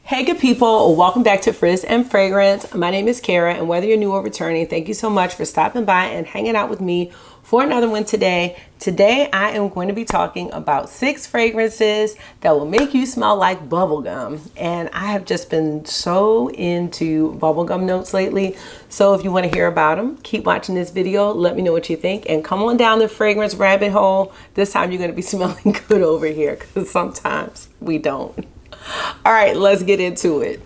Hey good people, welcome back to Frizz and Fragrance. My name is Kara, and whether you're new or returning, thank you so much for stopping by and hanging out with me for another one today. Today I am going to be talking about 6 fragrances that will make you smell like bubblegum. And I have just been so into bubblegum notes lately. So if you want to hear about them, keep watching this video. Let me know what you think and come on down the fragrance rabbit hole. This time you're going to be smelling good over here because sometimes we don't. All right, let's get into it.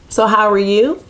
So how are you?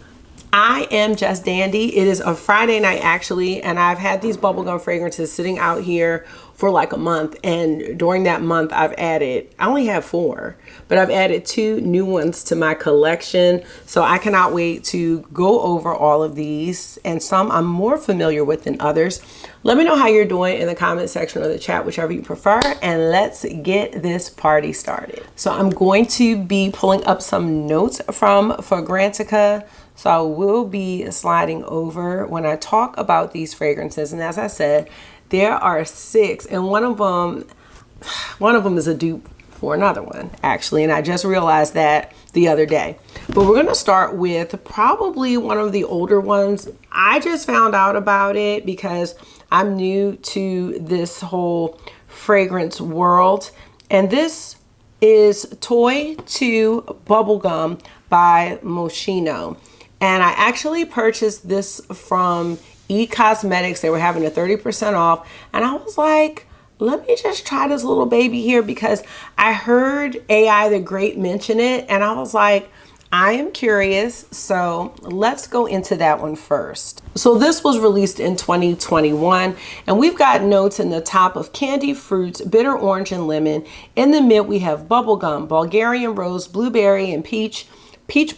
I am just dandy. It is a Friday night actually, and I've had these bubblegum fragrances sitting out here for like a month, and during that month I only have 4, but I've added 2 new ones to my collection. So I cannot wait to go over all of these, and some I'm more familiar with than others. Let me know how you're doing in the comment section or the chat, whichever you prefer, and let's get this party started. So I'm going to be pulling up some notes from Fragrantica. So I will be sliding over when I talk about these fragrances. And as I said, there are 6, and one of them is a dupe for another one, actually. And I just realized that the other day. But we're gonna start with probably one of the older ones. I just found out about it because I'm new to this whole fragrance world. And this is Toy to Bubblegum by Moschino. And I actually purchased this from eCosmetics. They were having a 30% off. And I was like, let me just try this little baby here because I heard AI the Great mention it. And I was like, I am curious. So let's go into that one first. So this was released in 2021. And we've got notes in the top of candy fruits, bitter orange and lemon. In the mid, we have bubblegum, Bulgarian rose, blueberry and peach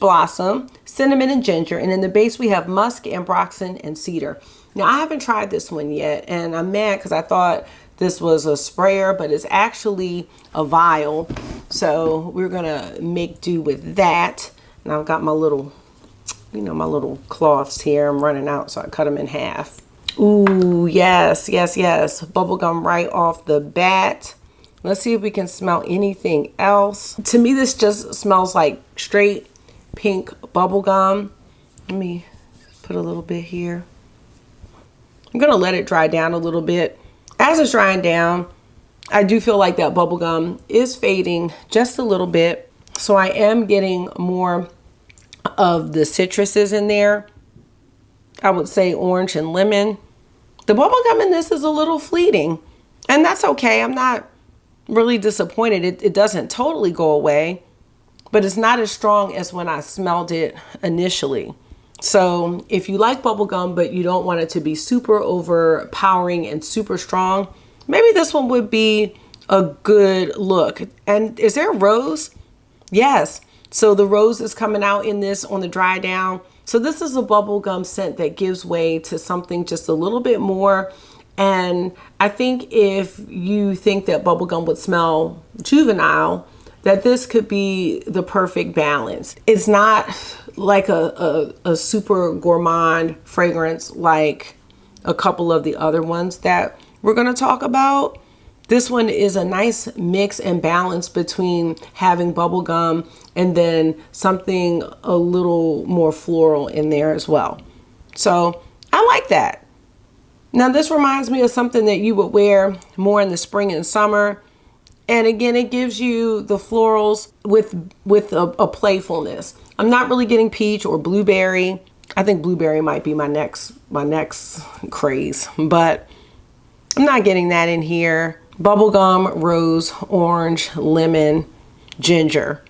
blossom, cinnamon and ginger, and in the base we have musk, ambroxan, and cedar. Now I haven't tried this one yet, and I'm mad because I thought this was a sprayer, but it's actually a vial. So we're gonna make do with that. And I've got my little, my little cloths here. I'm running out, so I cut them in half. Ooh, yes, yes, yes. Bubblegum right off the bat. Let's see if we can smell anything else. To me, this just smells like straight pink bubblegum. Let me put a little bit here. I'm gonna let it dry down a little bit. As it's drying down, I do feel like that bubblegum is fading just a little bit. So I am getting more of the citruses in there. I would say orange and lemon. The bubblegum in this is a little fleeting, and that's okay. I'm not really disappointed. It doesn't totally go away, but it's not as strong as when I smelled it initially. So if you like bubblegum, but you don't want it to be super overpowering and super strong, maybe this one would be a good look. And is there rose? Yes. So the rose is coming out in this on the dry down. So this is a bubblegum scent that gives way to something just a little bit more. And I think if you think that bubblegum would smell juvenile, that this could be the perfect balance. It's not like a super gourmand fragrance like a couple of the other ones that we're gonna talk about. This one is a nice mix and balance between having bubblegum and then something a little more floral in there as well. So I like that. Now this reminds me of something that you would wear more in the spring and summer. And again, it gives you the florals with a playfulness. I'm not really getting peach or blueberry. I think blueberry might be my next craze, but I'm not getting that in here. Bubblegum, rose, orange, lemon, ginger.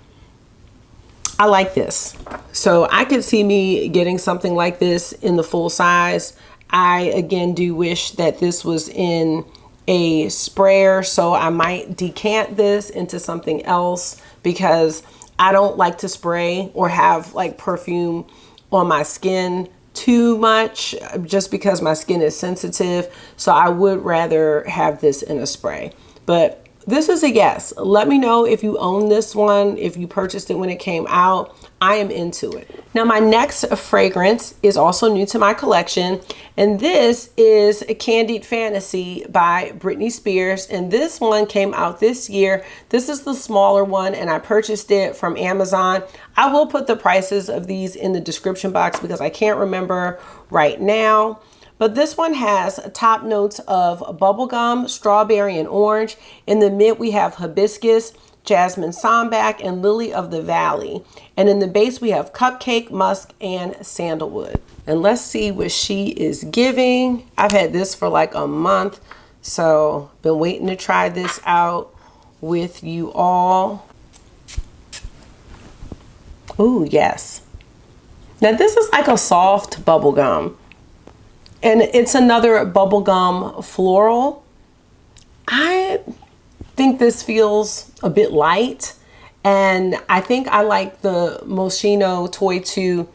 I like this. So I could see me getting something like this in the full size. I, again, do wish that this was in a sprayer, so I might decant this into something else because I don't like to spray or have like perfume on my skin too much just because my skin is sensitive. So I would rather have this in a spray. But This is a yes. Let me know if you own this one, if you purchased it when it came out. I am into it. Now, my next fragrance is also new to my collection, and this is Candied Fantasy by Britney Spears, and this one came out this year. This is the smaller one, and I purchased it from Amazon. I will put the prices of these in the description box because I can't remember right now. But this one has top notes of bubblegum, strawberry, and orange. In the mid, we have hibiscus, jasmine sambac, and lily of the valley. And in the base, we have cupcake, musk, and sandalwood. And let's see what she is giving. I've had this for like a month, so been waiting to try this out with you all. Ooh, yes. Now this is like a soft bubblegum. And it's another bubblegum floral. I think this feels a bit light. And I think I like the Moschino Toy 2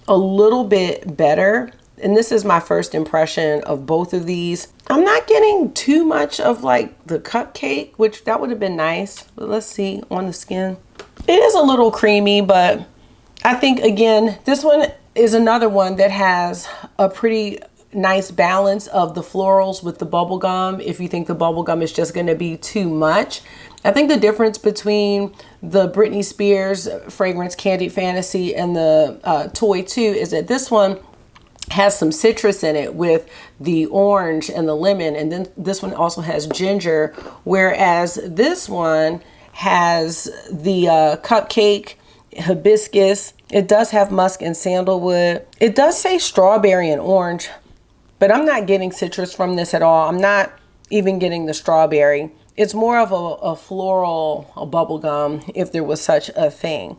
a little bit better. And this is my first impression of both of these. I'm not getting too much of like the cupcake, which that would have been nice. But let's see on the skin. It is a little creamy, but I think again, this one is another one that has a pretty nice balance of the florals with the bubble gum. If you think the bubble gum is just going to be too much, I think the difference between the Britney Spears fragrance Candied Fantasy and the Toy 2 is that this one has some citrus in it with the orange and the lemon, and then this one also has ginger, whereas this one has the cupcake, hibiscus. It does have musk and sandalwood. It does say strawberry and orange, but I'm not getting citrus from this at all. I'm not even getting the strawberry. It's more of a floral, a bubble gum, if there was such a thing.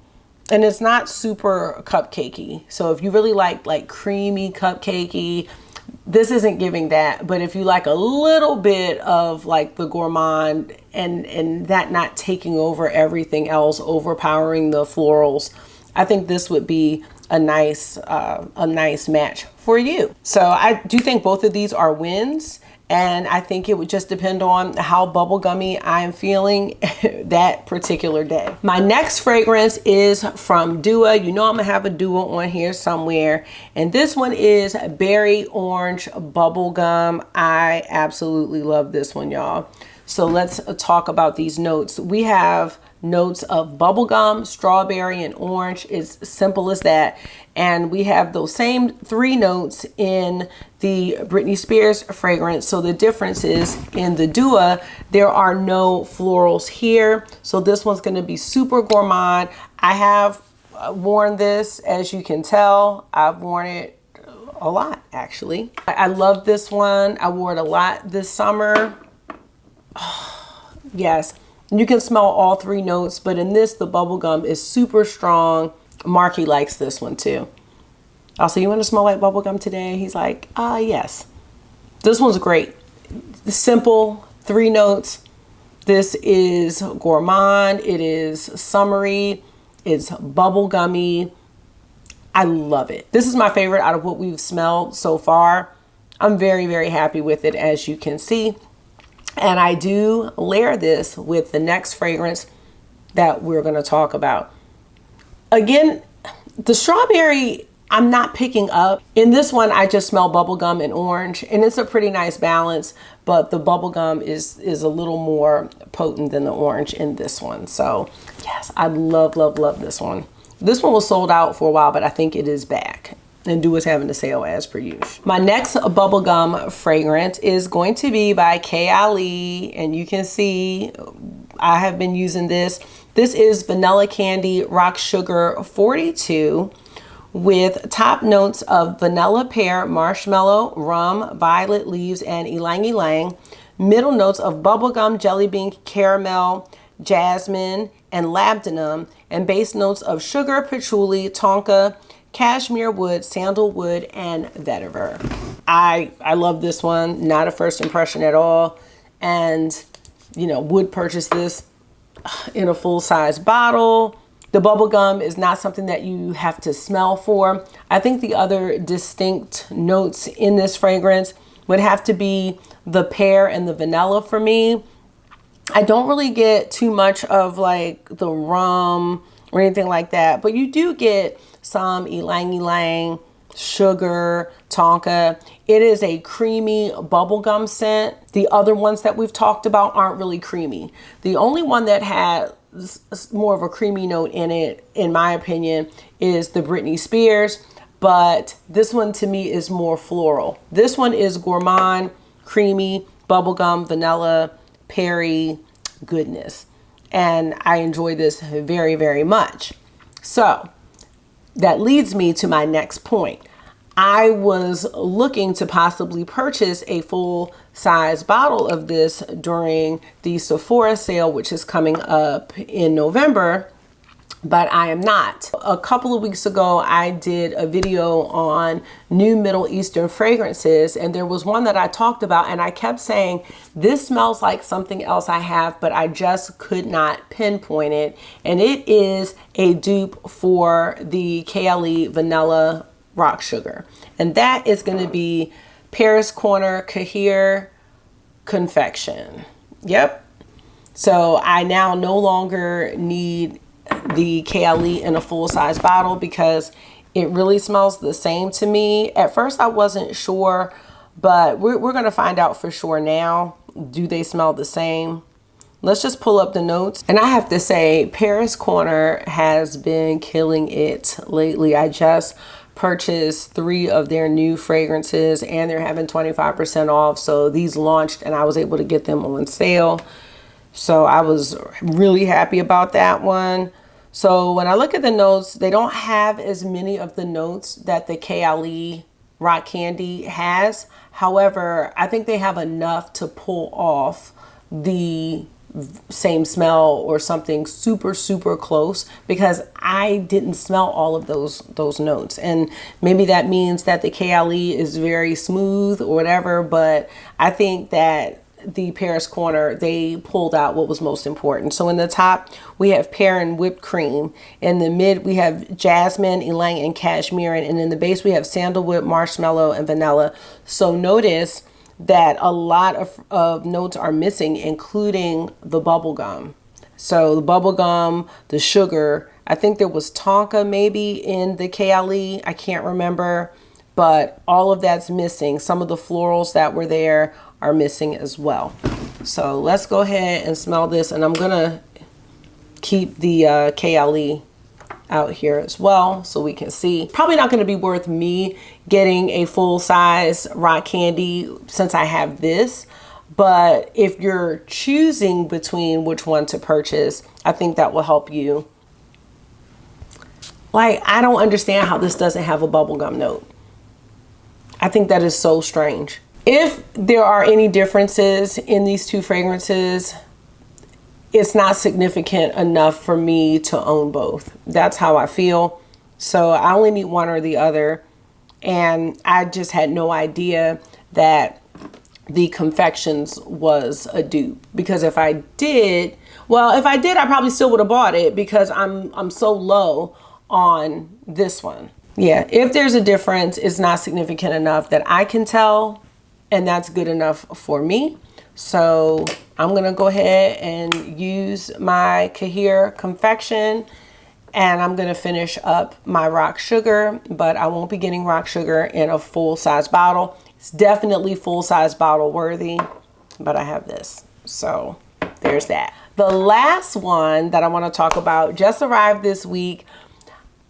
And it's not super cupcakey. So if you really like creamy cupcakey, this isn't giving that. But if you like a little bit of like the gourmand and that not taking over everything else, overpowering the florals, I think this would be a nice match for you. So I do think both of these are wins, and I think it would just depend on how bubblegummy I am feeling that particular day. My next fragrance is from HUDA. You know I'm gonna have a HUDA on here somewhere, and this one is Berry Orange Bubblegum. I absolutely love this one, y'all. So let's talk about these notes. We have notes of bubblegum, strawberry, and orange. It's simple as that. And we have those same three notes in the Britney Spears fragrance. So the difference is in the HUDA, there are no florals here. So this one's going to be super gourmand. I have worn this, as you can tell. I've worn it a lot, actually. I love this one. I wore it a lot this summer. Oh, yes. You can smell all three notes, but in this, the bubblegum is super strong. Marky likes this one too. Also, you want to smell like bubblegum today? He's like, yes. This one's great. Simple, three notes. This is gourmand. It is summery. It's bubblegummy. I love it. This is my favorite out of what we've smelled so far. I'm very, very happy with it, as you can see. And I do layer this with the next fragrance that we're going to talk about. Again, the strawberry, I'm not picking up. In this one, I just smell bubblegum and orange, and it's a pretty nice balance, but the bubblegum is a little more potent than the orange in this one. So yes, I love, love, love this one. This one was sold out for a while, but I think it is back. And HUDA's having a sale as per usual. My next bubblegum fragrance is going to be by Kayali, and you can see I have been using this. This is Vanilla Candy Rock Sugar 42 with top notes of vanilla pear, marshmallow, rum, violet leaves, and ylang ylang. Middle notes of bubblegum, jelly bean, caramel, jasmine, and labdanum, and base notes of sugar, patchouli, tonka, cashmere wood, sandalwood, and vetiver. I love this one. Not a first impression at all. And, you know, would purchase this in a full-size bottle. The bubblegum is not something that you have to smell for. I think the other distinct notes in this fragrance would have to be the pear and the vanilla for me. I don't really get too much of like the rum or anything like that, but you do get some ylang ylang, sugar, tonka. It is a creamy bubblegum scent. The other ones that we've talked about aren't really creamy. The only one that had more of a creamy note in it, in my opinion, is the Britney Spears, but this one to me is more floral. This one is gourmand, creamy, bubblegum, vanilla, Perry goodness, and I enjoy this very, very much. So that leads me to my next point. I was looking to possibly purchase a full size bottle of this during the Sephora sale, which is coming up in November, but I am not. A couple of weeks ago, I did a video on new Middle Eastern fragrances, and there was one that I talked about, and I kept saying, this smells like something else I have, but I just could not pinpoint it. And it is a dupe for the Kayali Vanilla Rock Sugar. And that is going to be Paris Corner Khair Confection. Yep. So I now no longer need the Kayali in a full-size bottle because it really smells the same to me. At first I wasn't sure, but we're going to find out for sure now. Do they smell the same? Let's just pull up the notes. And I have to say, Paris Corner has been killing it lately. I just purchased 3 of their new fragrances and they're having 25% off. So these launched and I was able to get them on sale. So I was really happy about that one. So when I look at the notes, they don't have as many of the notes that the Kayali Rock Candy has. However, I think they have enough to pull off the same smell or something super, super close, because I didn't smell all of those notes. And maybe that means that the Kayali is very smooth or whatever, but I think that the Paris Corner, they pulled out what was most important. So in the top, we have pear and whipped cream. In the mid, we have jasmine, ylang, and cashmere. And in the base, we have sandalwood, marshmallow, and vanilla. So notice that a lot of notes are missing, including the bubblegum. So the bubblegum, the sugar, I think there was tonka maybe in the Kayali, I can't remember, but all of that's missing. Some of the florals that were there are missing as well. So let's go ahead and smell this, and I'm gonna keep the Kayali out here as well so we can see. Probably not going to be worth me getting a full size rock candy since I have this, but if you're choosing between which one to purchase, I think that will help you. Like, I don't understand how this doesn't have a bubblegum note. I think that is so strange. If there are any differences in these two fragrances, it's not significant enough for me to own both. That's how I feel. So I only need one or the other. And I just had no idea that the Confections was a dupe. Because if I did, well, if I did, I probably still would have bought it because I'm so low on this one. Yeah, if there's a difference, it's not significant enough that I can tell, and that's good enough for me. So I'm gonna go ahead and use my Khair Confection, and I'm gonna finish up my rock sugar, but I won't be getting rock sugar in a full size bottle. It's definitely full size bottle worthy, but I have this. So there's that. The last one that I wanna talk about just arrived this week.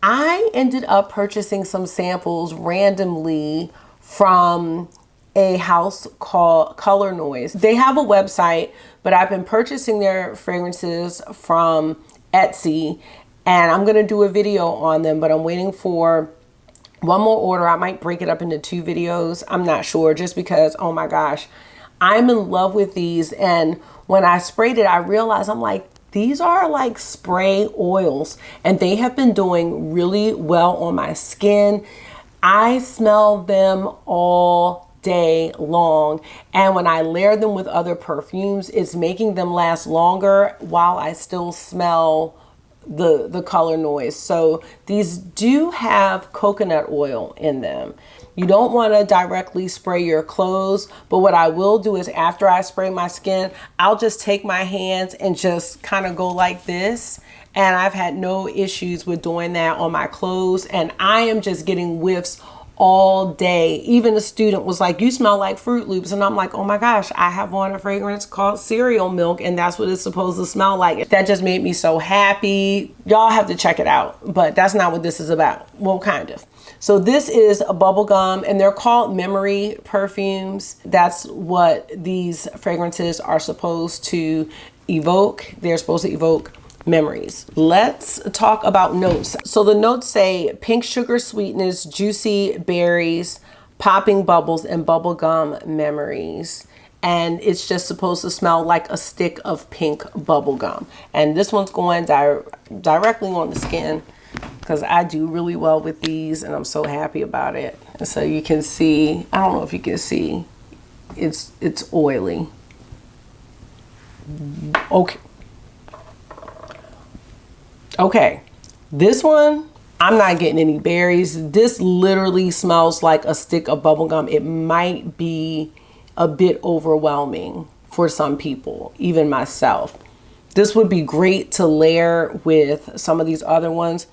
I ended up purchasing some samples randomly from a house called Color Noise. They have a website, but I've been purchasing their fragrances from Etsy, and I'm gonna do a video on them, but I'm waiting for one more order. I might break it up into 2 videos. I'm not sure, just because, oh my gosh, I'm in love with these. And when I sprayed it, I realized, I'm like, these are like spray oils, and they have been doing really well on my skin. I smell them all day long, and when I layer them with other perfumes, it's making them last longer while I still smell the color noise. So these do have coconut oil in them. You don't want to directly spray your clothes, but what I will do is after I spray my skin, I'll just take my hands and just kind of go like this. And I've had no issues with doing that on my clothes. And I am just getting whiffs all day. Even a student was like, you smell like Fruit Loops. And I'm like, oh my gosh, I have on a fragrance called cereal milk, and that's what it's supposed to smell like. That just made me so happy. Y'all have to check it out, but that's not what this is about. Well, kind of. So this is a bubblegum, and they're called memory perfumes. That's what these fragrances are supposed to evoke. They're supposed to evoke memories. Let's talk about notes. So the notes say pink sugar sweetness, juicy berries, popping bubbles, and bubblegum memories. And it's just supposed to smell like a stick of pink bubblegum. And this one's going directly on the skin because I do really well with these and I'm so happy about it. And so you can see, I don't know if you can see, it's oily. Okay, this one, I'm not getting any berries. This literally smells like a stick of bubblegum. It might be a bit overwhelming for some people, even myself. This would be great to layer with some of these other ones.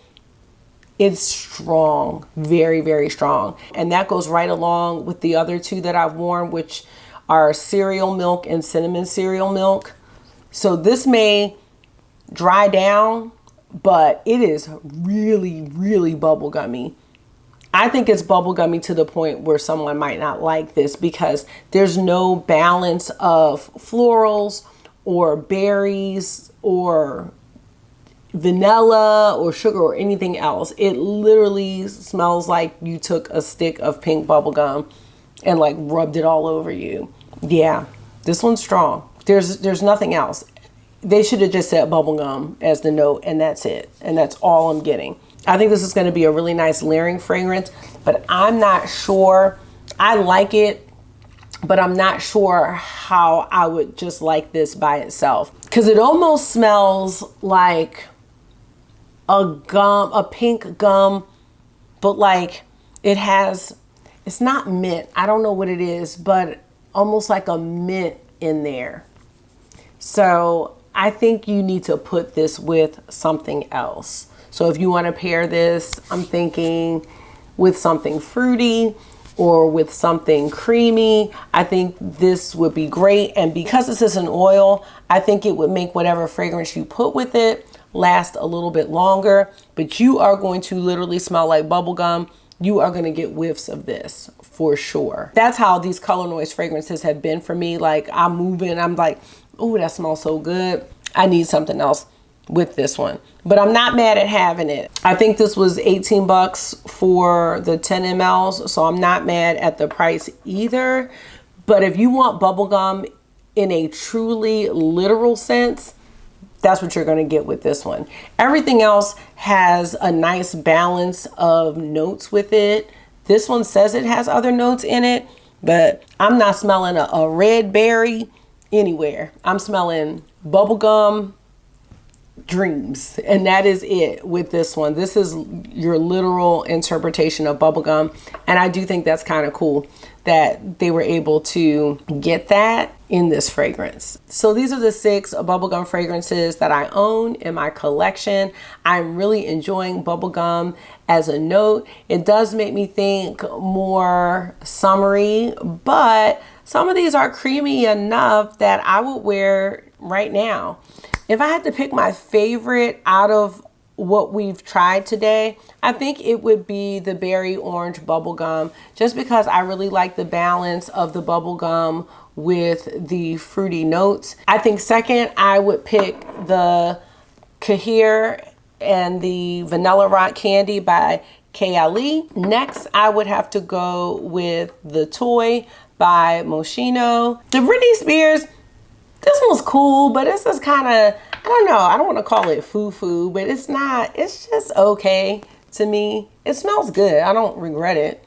It's strong, very, very strong. And that goes right along with the other two that I've worn, which are cereal milk and cinnamon cereal milk. So this may dry down, but it is really, really bubblegummy. I think it's bubblegummy to the point where someone might not like this because there's no balance of florals or berries or vanilla or sugar or anything else. It literally smells like you took a stick of pink bubblegum and like rubbed it all over you. Yeah, this one's strong. There's nothing else. They should have just said bubblegum as the note, and that's it. And that's all I'm getting. I think this is going to be a really nice layering fragrance, but I'm not sure. I like it, but I'm not sure how I would just like this by itself. Because it almost smells like a pink gum, but like it's not mint. I don't know what it is, but almost like a mint in there. So I think you need to put this with something else. So if you want to pair this, I'm thinking with something fruity or with something creamy. I think this would be great. And because this is an oil, I think it would make whatever fragrance you put with it last a little bit longer. But you are going to literally smell like bubblegum. You are going to get whiffs of this for sure. That's how these color noise fragrances have been for me. Like I'm moving, I'm like, oh, that smells so good. I need something else with this one, but I'm not mad at having it. I think this was 18 bucks for the 10 mLs. So I'm not mad at the price either. But if you want bubblegum in a truly literal sense, that's what you're going to get with this one. Everything else has a nice balance of notes with it. This one says it has other notes in it, but I'm not smelling a red berry anywhere. I'm smelling bubblegum dreams, and that is it with this one. This is your literal interpretation of bubblegum, and I do think that's kind of cool that they were able to get that in this fragrance. So these are the 6 bubblegum fragrances that I own in my collection. I'm really enjoying bubblegum as a note. It does make me think more summery, but some of these are creamy enough that I would wear right now. If I had to pick my favorite out of what we've tried today, I think it would be the berry orange bubblegum, just because I really like the balance of the bubblegum with the fruity notes. I think second, I would pick the Khair and the Vanilla Rock Candy by Kayali. Next, I would have to go with the Toy by Moschino. The Britney Spears, this one's cool, but this is kind of, I don't know, I don't want to call it foo-foo, but it's not, it's just okay to me. It smells good. I don't regret it.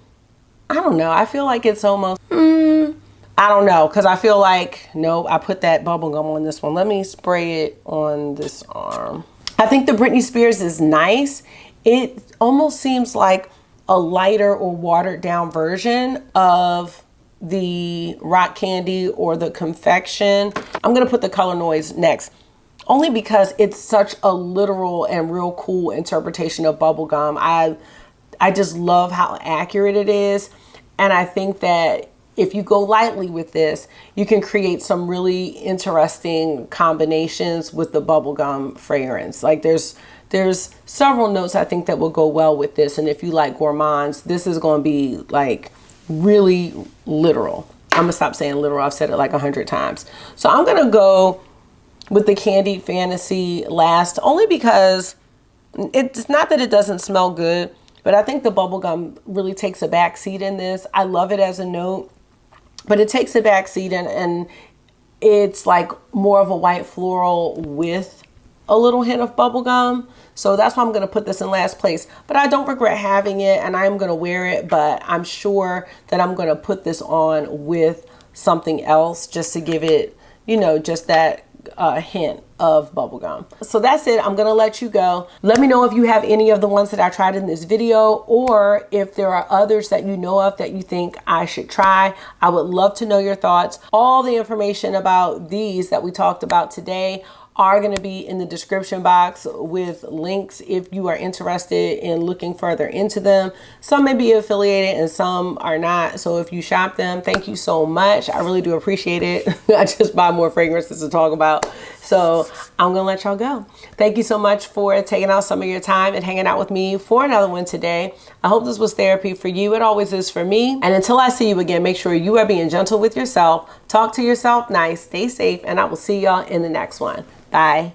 I don't know. I feel like it's almost, I don't know, because I feel like, no, I put that bubblegum on this one. Let me spray it on this arm. I think the Britney Spears is nice. It almost seems like a lighter or watered down version of the Rock Candy or the Confection. I'm gonna put the Color Noise next, only because it's such a literal and real cool interpretation of bubblegum. I just love how accurate it is, and I think that if you go lightly with this, you can create some really interesting combinations with the bubblegum fragrance. Like there's several notes I think that will go well with this, and if you like gourmands, this is going to be like really literal. I'm gonna stop saying literal. I've said it like 100 times. So I'm gonna go with the Candied Fantasy last, only because it's not that it doesn't smell good, but I think the bubblegum really takes a back seat in this. I love it as a note, but it takes a back seat, and it's like more of a white floral with a little hint of bubblegum. So that's why I'm going to put this in last place. But I don't regret having it, and I'm going to wear it, but I'm sure that I'm going to put this on with something else just to give it, you know, just that hint of bubblegum. So that's it. I'm going to let you go. Let me know if you have any of the ones that I tried in this video, or if there are others that you know of that you think I should try. I would love to know your thoughts. All the information about these that we talked about today are going to be in the description box with links if you are interested in looking further into them. Some may be affiliated and some are not. So if you shop them, thank you so much. I really do appreciate it. I just buy more fragrances to talk about. So I'm going to let y'all go. Thank you so much for taking out some of your time and hanging out with me for another one today. I hope this was therapy for you. It always is for me. And until I see you again, make sure you are being gentle with yourself. Talk to yourself nice, stay safe, and I will see y'all in the next one. Bye.